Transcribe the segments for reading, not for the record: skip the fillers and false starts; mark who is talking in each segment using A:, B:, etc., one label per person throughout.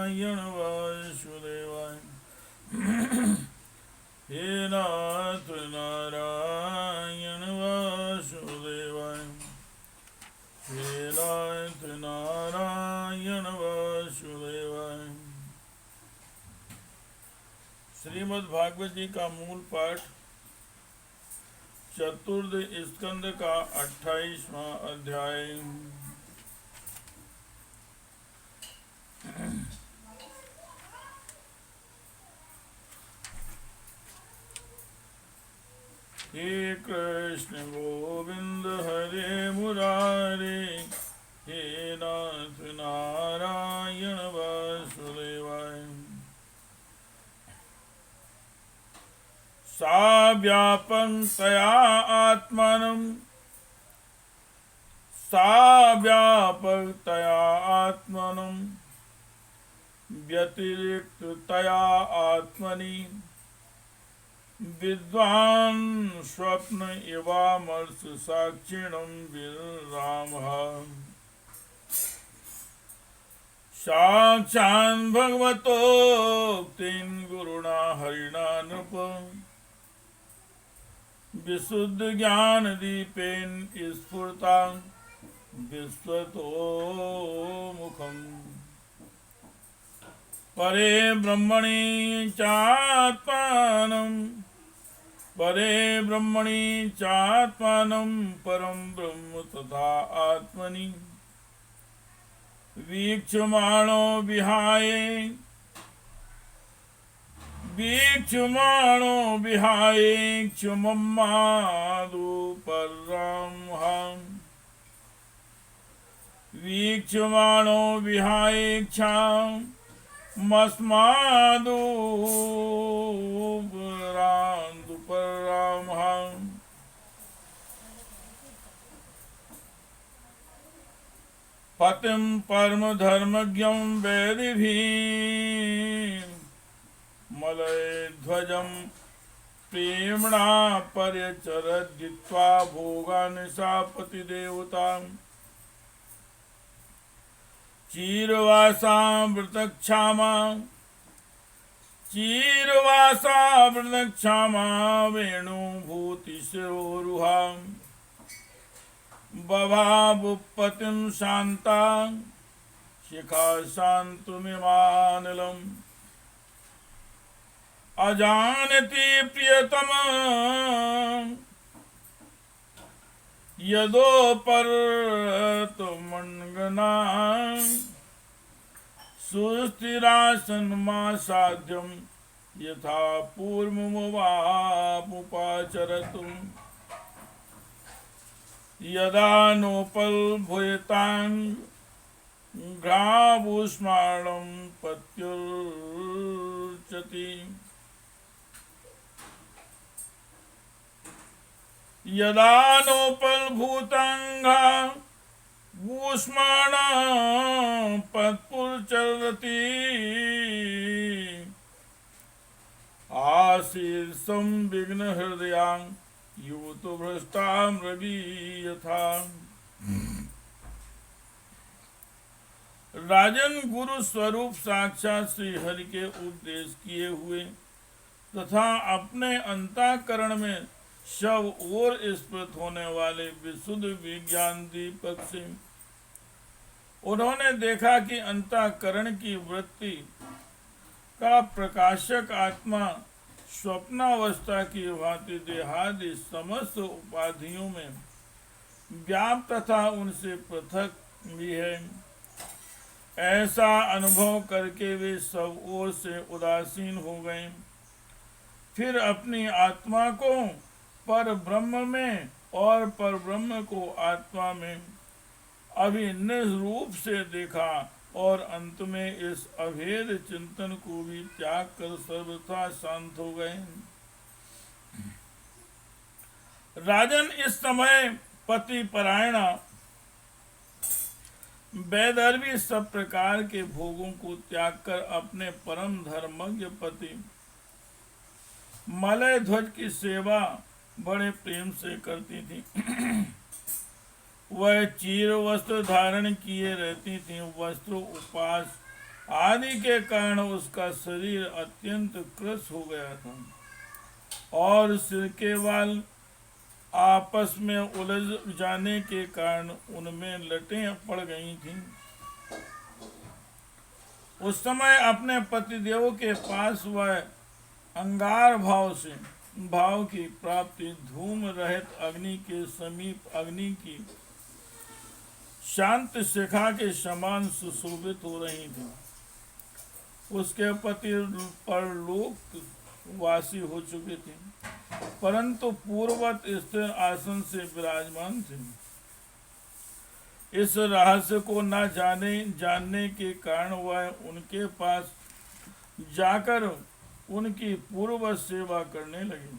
A: नारायण वासुदेवाय। हे नाथ नारायण वासुदेवाय। हे नाथ नारायण वासुदेवाय। श्रीमद् भागवत जी का मूल पाठ चतुर्थ स्कंद का 28वां अध्याय। हे कृष्ण गोविंद हरे मुरारे, हे नाथ नारायण वासुदेवाय। सा व्यापकतया आत्मानं, सा व्यापकतया आत्मानं व्यतिरिक्ततया आत्मनि विद्वान् स्वप्न इवामर्ष साक्षिणं विरामः। साक्षान् भगवतोक्तिं गुरुणा हरिणा नृप, विशुद्ध ज्ञान दीपेन स्फुरता विश्वतो मुखम्। परे ब्रह्मणि चात्मानं, परे ब्रह्मणि चात्मानं परं ब्रह्म तथा आत्मनि वीक्षमाणो विहाय, वीक्षमाणो विहाय क्षममादुपरामहं, वीक्षमाणो विहाय क्षमस्मादुपरामहं। पतिं परमधर्मज्ञं वैदिभिः मलयध्वजं प्रेम्णा पर्यचरद्धित्वा भोगान् सापतिदेवतां। चीरवासामृतक्षामा, चीरवासामृतक्षामा वेणुभूतिशिरोरुहाम्। बभावुपतिं शान्ता शिखा शान्तुमिमानिलम्। अजानति प्रियतम यदोपरतमन्गना, सुस्थिरासनमासाद्यं यथा पूर्वमुपाचरतु। यदा नोपलभूयतां घ्रावुष्माणं पत्युर्चति। यदा नोपलभूतां घ्रावुष्माणं पत्युर्चरति। आशीर्षं विघ्नहृदयां युवतो भ्रष्टा मृगी यथा। राजन, गुरु स्वरूप साक्षात श्री हरि के उपदेश किए हुए तथा अपने अंतःकरण में शव और स्फुरित होने वाले विशुद्ध विज्ञान दीपक से उन्होंने देखा कि अंतःकरण की वृत्ति का प्रकाशक आत्मा स्वप्नावस्था की भांति देहादि समस्त उपाधियों में व्याप्त तथा उनसे पृथक भी है। ऐसा अनुभव करके वे सब ओर से उदासीन हो गए। फिर अपनी आत्मा को पर ब्रह्म में और पर ब्रह्म को आत्मा में अभिन्न रूप से देखा और अंत में इस अभेद चिंतन को भी त्याग कर सर्वथा शांत हो गए। राजन, इस समय पति परायणा वैदर्भी सब प्रकार के भोगों को त्याग कर अपने परम धर्मज्ञ पति मलय ध्वज की सेवा बड़े प्रेम से करती थी। वह चीर वस्त्र धारण किए रहती थी। वस्त्र उपास आदि के कारण उसका शरीर अत्यंत कृश हो गया था और सिर के बाल आपस में उलझ जाने के कारण उनमें लटें पड़ गई थीं। उस समय अपने पतिदेव के पास वह अंगार भाव की प्राप्ति धूम रहित अग्नि के समीप अग्नि की शांत शिखा के समान सुशोभित हो रही थी। उसके पति परलोक वासी हो चुके थे, परंतु पूर्ववत स्थिर आसन से विराजमान थे। इस रहस्य को न जानने के कारण वह उनके पास जाकर उनकी पूर्व सेवा करने लगी।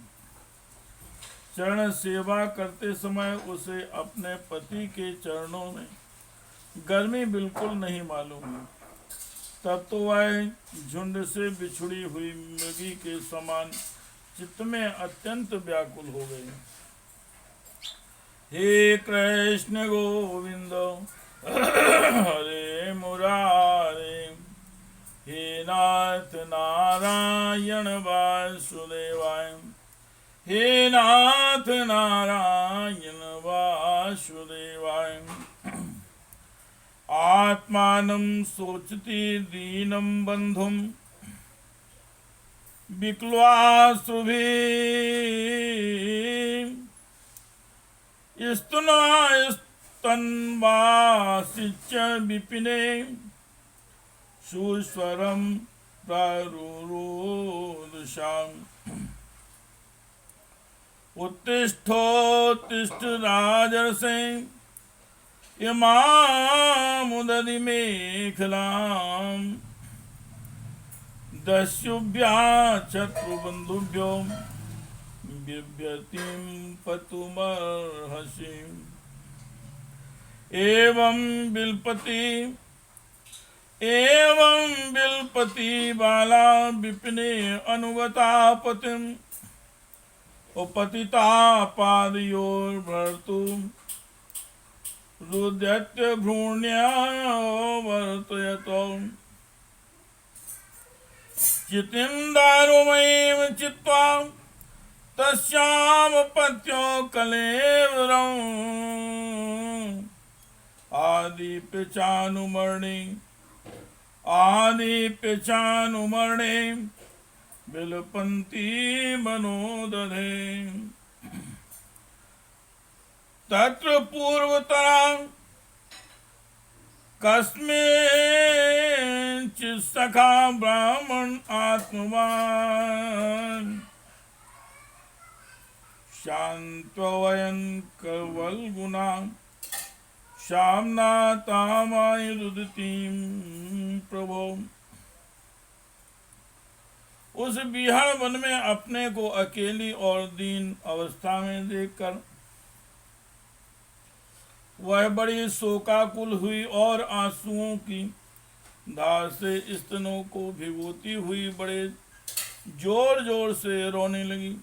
A: चरण सेवा करते समय उसे अपने पति के चरणों में गर्मी बिल्कुल नहीं मालूम हुई। तब तो वह झुंड से बिछुड़ी हुई मृगी के समान चित्त में अत्यंत व्याकुल हो गई। हे कृष्ण गोविंद हरे मुरारे, हे नाथ नारायण वासुदेवाय, हे नाथ नारायण वासुदेवाय। आत्मानं सोचति दीनं बंधुं विक्लवाश्रुभिः स्तन्वासिच्य विपिने सुस्वरं प्रारुरोदशाम्। उत्तिष्ठोत्तिष्ठ राजर्षे इमामुदधि मेखलाम्, दस्युभ्यः शत्रुबन्धुभ्यो बिभ्यतिं पतुमर्हसि। एवं बिलपति बाला विपिने अनुगता पतिम्, उपतिता पादयोर्भर्तु रुद्यत्य भ्रूण्यावर्तयतो। चितिं दारुमयीं चित्वा तस्यां पत्यो कलेवरम्, आदिप्य चानुमर्णे विलपन्ति मनोदधे। तत्र पूर्वतरा कस्मिंश्चित् सखा ब्राह्मण आत्मवान्, शान्त्वयन् कवल्गुना शाम्ना तामायुरुदितीं प्रभो। उस बिहार वन में अपने को अकेली और दीन अवस्था में देखकर वह बड़ी शोकाकुल हुई और आंसुओं की धार से स्तनों को भिगोती हुई बड़े जोर जोर से रोने लगी।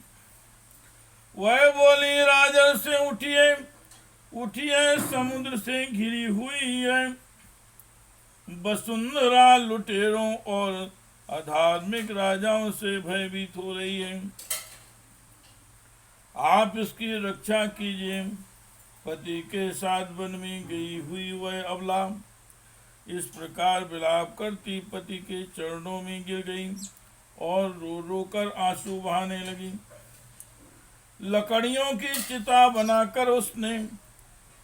A: वह बोली, राजर्षि उठिए उठिए, समुद्र से घिरी हुई है वसुंधरा लुटेरों और अधार्मिक राजाओं से भयभीत हो रही है। आप इसकी रक्षा कीजिए। पति के साथ वन में गई हुई वह अबला इस प्रकार विलाप करती पति के चरणों में गिर गई और रो रो कर आंसू बहाने लगी। लकड़ियों की चिता बनाकर उसने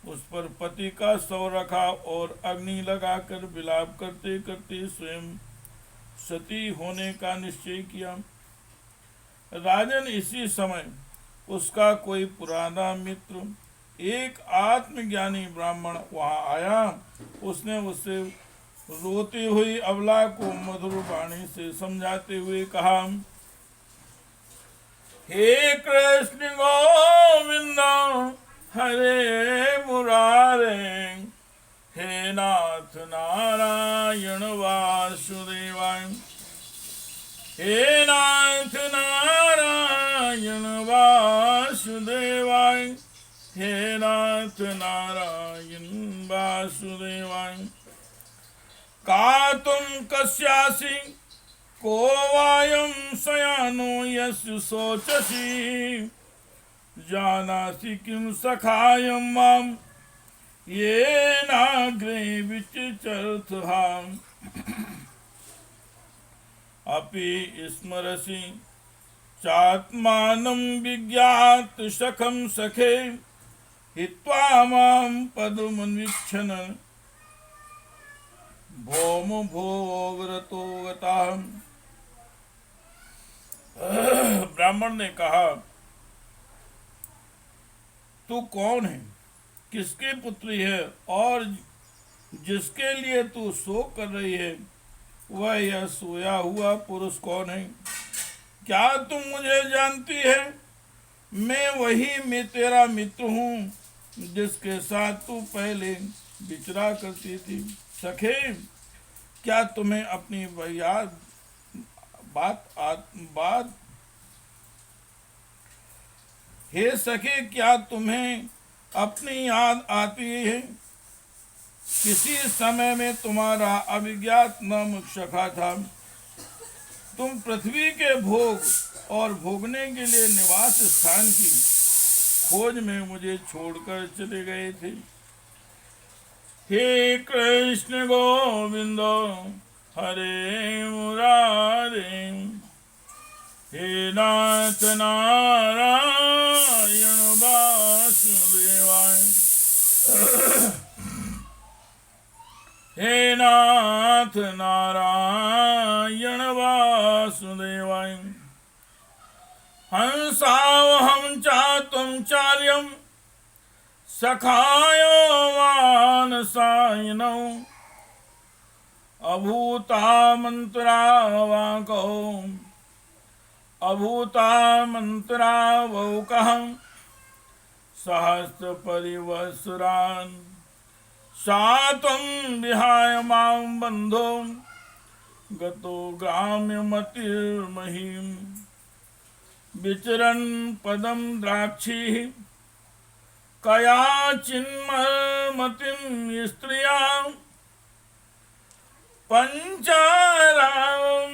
A: उस पर पति का शव रखा और अग्नि लगाकर विलाप करते करते स्वयं सती होने का निश्चय किया। राजन, इसी समय उसका कोई पुराना मित्र एक आत्मज्ञानी ब्राह्मण वहां आया। उसने उससे रोती हुई अबला को मधुर वाणी से समझाते हुए कहा, हे कृष्ण गोविंद हरे मुरारे, हे नाथ नारायण वासुदेवाय, हे नाथ नारायण वासुदेवाय, हे नाथ नारायण वासुदेवाय। का तुम कस्यासि को वायं शयानो यस्य शोचसि जानासि किं सखायं मां येनाग्रे विचरथः अपि स्मरसि चात्मानं विज्ञात सखं सखे हित्वा मां पदमन्वीक्षन् भौम भोगरतो गतः। ब्राह्मण ने कहा, तू कौन है, किसकी पुत्री है और जिसके लिए तू शोक कर रही है वह यह सोया हुआ पुरुष कौन है? क्या तुम मुझे जानती है? मैं वही तेरा मित्र हूँ जिसके साथ तू पहले विचरा करती थी। सखे, क्या तुम्हें अपनी बात हे सखे, क्या तुम्हें अपनी याद आती है? किसी समय में तुम्हारा अभिज्ञात नामक सखा था। तुम पृथ्वी के भोग और भोगने के लिए निवास स्थान की खोज में मुझे छोड़कर चले गए थे। हे कृष्ण गोविंद हरे मुरारे, हे नाथ नारायण वासुदेवाय, हे नाथ नारायण वासुदेवाय। हंसावहं चात्वं चार्यं सखायो मानसायिनौ अभूतामन्तरावौकः सहस्र परिवत्सरान् सात्वं विहाय मां बन्धो गतो ग्राम्यमतिर्महीम् विचरन् पदं द्राक्षिः कयाचिन्मतिं स्त्रिया पंचाराम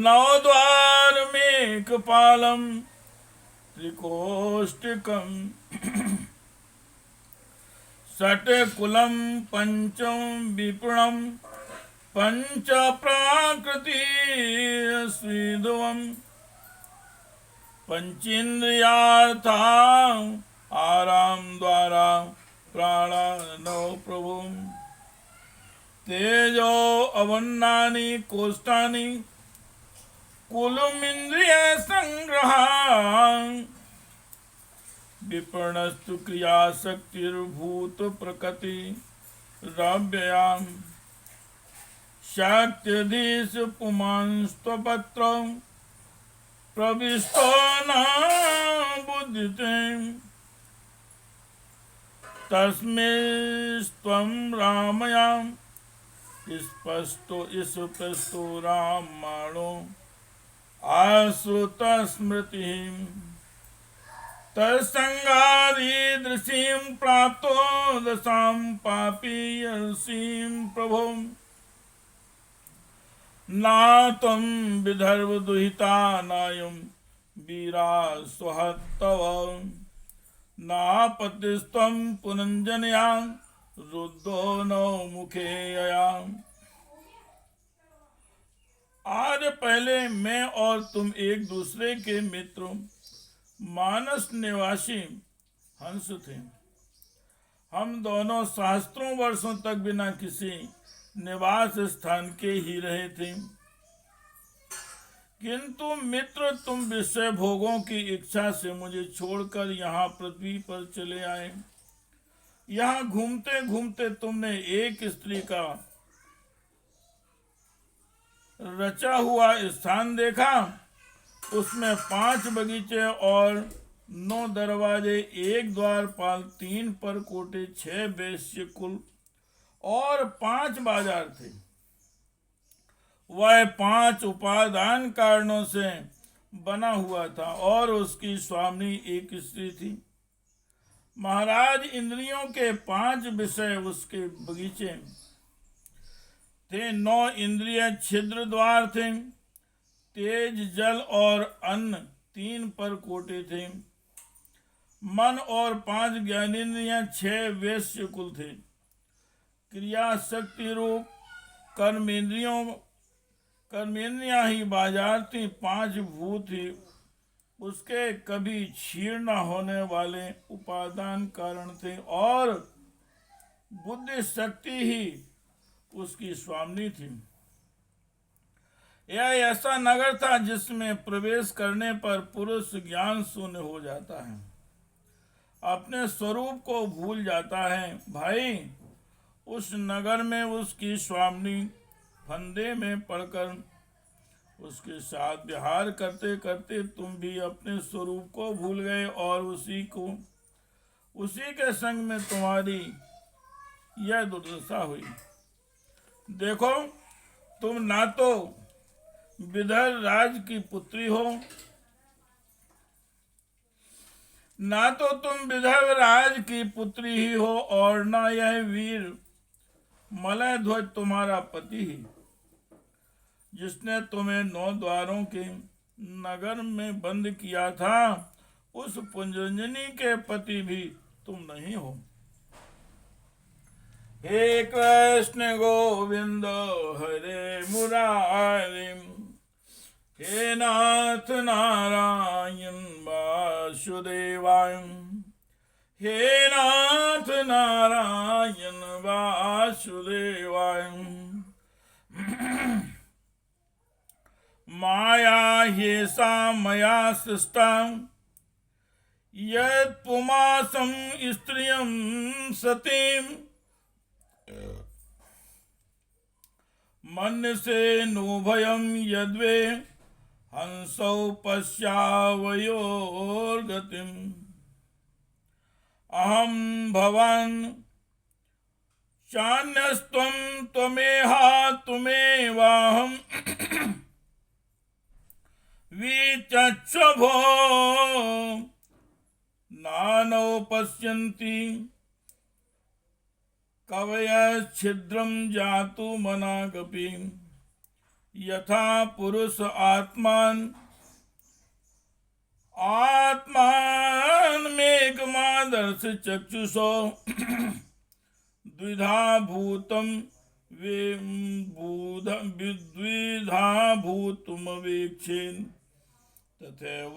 A: नवद्वारमेकपालं त्रिकोष्टिकं षट्कुलं पंचम विपुणं पंच प्राकृति स्वीदवम् पंचेन्द्रियार्था आराम द्वारा प्राणानो प्रभु तेजो अवन्नानि कोष्ठानि कुलमिन्द्रिय संग्रहान् विपणस्तु क्रियाशक्तिर्भूत प्रकृति रव्ययाम् शक्तिधीश पुमांस्त्वपत्रं प्रविष्टो न बुद्धिते तस्मिस्त्वं रामयां स्पष्टो रामाणो आश्रुत स्मृतिः तत्संगादीदृशीं प्राप्तो दशां पापीयसीं प्रभो नातं विदर्भदुहिता नायं वीरा स्वहत्तव नापतिस्त्वं पुनञ्जनया रुद्धो नौ मुखे यया। आज पहले मैं और तुम एक दूसरे के मित्र मानस निवासी हंस थे। हम दोनों सहस्त्रों वर्षों तक बिना किसी निवास स्थान के ही रहे थे, किंतु मित्र तुम विषय भोगों की इच्छा से मुझे छोड़कर यहाँ पृथ्वी पर चले आए। यहाँ घूमते घूमते तुमने एक स्त्री का रचा हुआ स्थान देखा, उसमें 5 बगीचे और 9 दरवाजे, 1 द्वारपाल, 3 परकोटे, 6 वैश्य कुल और 5 बाजार थे। वह 5 उपादान कारणों से बना हुआ था और उसकी स्वामी एक स्त्री थी। महाराज, इंद्रियों के 5 विषय उसके बगीचे थे। 9 इंद्रिय छिद्र द्वार थे। तेज, जल और अन्न 3 परकोटे थे। मन और 5 ज्ञानेन्द्रियां 6 वैश्य कुल थे। क्रिया शक्ति रूप कर्मेंद्रियां ही बाजार थी। 5 भूत ही उसके कभी क्षीण न होने वाले उपादान कारण थे और बुद्धि शक्ति ही उसकी स्वामिनी थी। यह ऐसा नगर था जिसमें प्रवेश करने पर पुरुष ज्ञान शून्य हो जाता है, अपने स्वरूप को भूल जाता है। भाई, उस नगर में उसकी स्वामिनी फंदे में पड़कर उसके साथ विहार करते करते तुम भी अपने स्वरूप को भूल गए और उसी के संग में तुम्हारी यह दुर्दशा हुई। देखो, तुम ना तो विदर्भ राज की पुत्री हो, ना तो तुम विदर्भ राज की पुत्री ही हो और ना यह वीर मलय ध्वज तुम्हारा पति ही, जिसने तुम्हें 9 द्वारों के नगर में बंद किया था, उस पुंजनी के पति भी तुम नहीं हो। हे कृष्ण गोविंद हरे मुरारी, हे नाथ नारायण वासुदेवाय, हे नाथ नारायण वासुदेवाय। माया ह्येषा मया सृष्टा यत् पुमासं स्त्रियं सतीं, मन्यसे नो भयं यद्वे हंसौ पश्यावयोर्गतिम्। अहं भवान् चान्यस्त्वं त्वमेहा त्वमेवाहम् विचक्षुभो नानौ पश्यन्ति कवयश्छिद्रं जातुमनागपि। यथा पुरुष आत्मानमेकमादर्श चक्षुषो द्विधा भूतमवेक्षेन् तथैवान्तरमावयोः।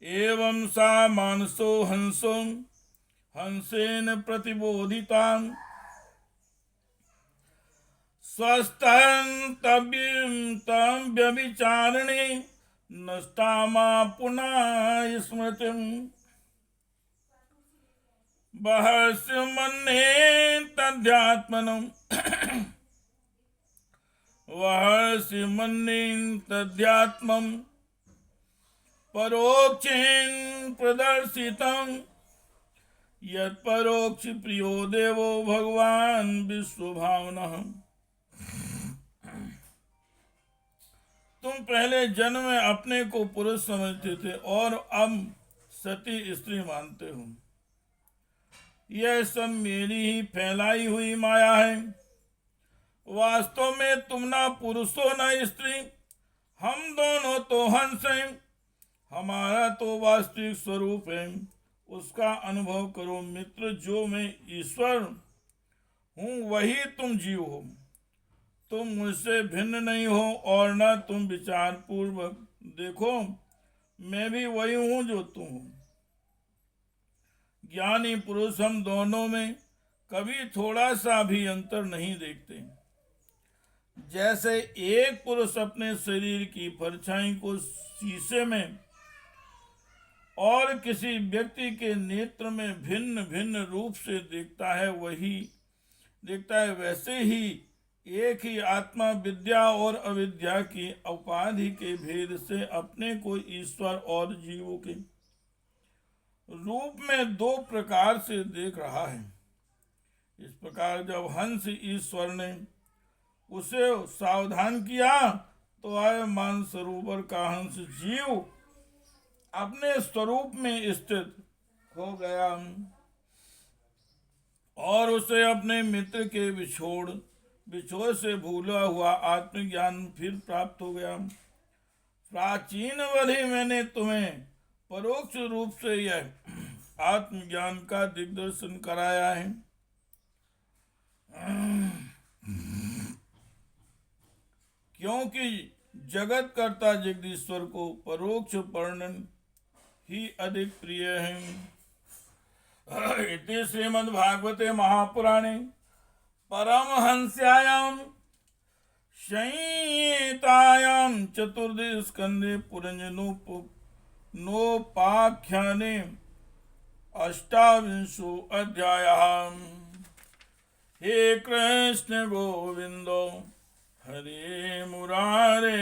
A: एवं सा मानसो हंसेन प्रतिबोधिता स्वस्थं व्यभिचारिणी नष्टामा पुनः स्मृतिम्। वहस्यमन्ये तद्ध्यात्मं परोक्षेण प्रदर्शितं यत्परोक्ष प्रियो देवो भगवान विश्वभावनः। तुम पहले जन्म में अपने को पुरुष समझते थे और अब सती स्त्री मानते हो। यह सब मेरी ही फैलाई हुई माया है। वास्तव में तुम ना पुरुष हो ना स्त्री, हम दोनों तो हंस हैं। हमारा तो वास्तविक स्वरूप है, उसका अनुभव करो मित्र। जो मैं ईश्वर हूँ वही तुम जीव हो। तुम मुझसे भिन्न नहीं हो और न तुम विचार पूर्वक देखो, मैं भी वही हूँ जो तुम हो। ज्ञानी पुरुष हम दोनों में कभी थोड़ा सा भी अंतर नहीं देखते। जैसे एक पुरुष अपने शरीर की परछाई को शीशे में और किसी व्यक्ति के नेत्र में भिन्न भिन्न रूप से देखता है, वैसे ही एक ही आत्मा विद्या और अविद्या की उपाधि के भेद से अपने को ईश्वर और जीवों के रूप में 2 प्रकार से देख रहा है। इस प्रकार जब हंस ईश्वर ने उसे सावधान किया तो आए मानसरोवर का हंस जीव अपने स्वरूप में स्थित हो गया। और उसे अपने मित्र के बिछोड़ से भूला हुआ आत्मज्ञान फिर प्राप्त हो गया। प्राचीन वाली मैंने तुम्हें परोक्ष रूप से यह आत्मज्ञान का दिग्दर्शन कराया है। क्योंकि जगत कर्ता जगदीश्वर को परोक्ष वर्णन ही अधिक प्रिय है। इति श्रीमद्भागवते महापुराणे परमहंस्यायां संहितायां चतुर्दश स्कंदे पुरंजनोपाख्याने अष्टाविंशो अध्यायः। हे कृष्ण गोविंदो हरे मुरारे,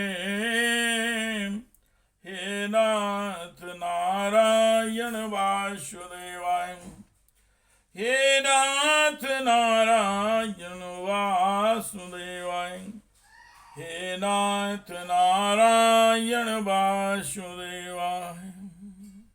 A: हे नाथ नारायण वासुदेवाय, हे नाथ नारायण वासुदेवाय, हे नाथ नारायण वासुदेवाय।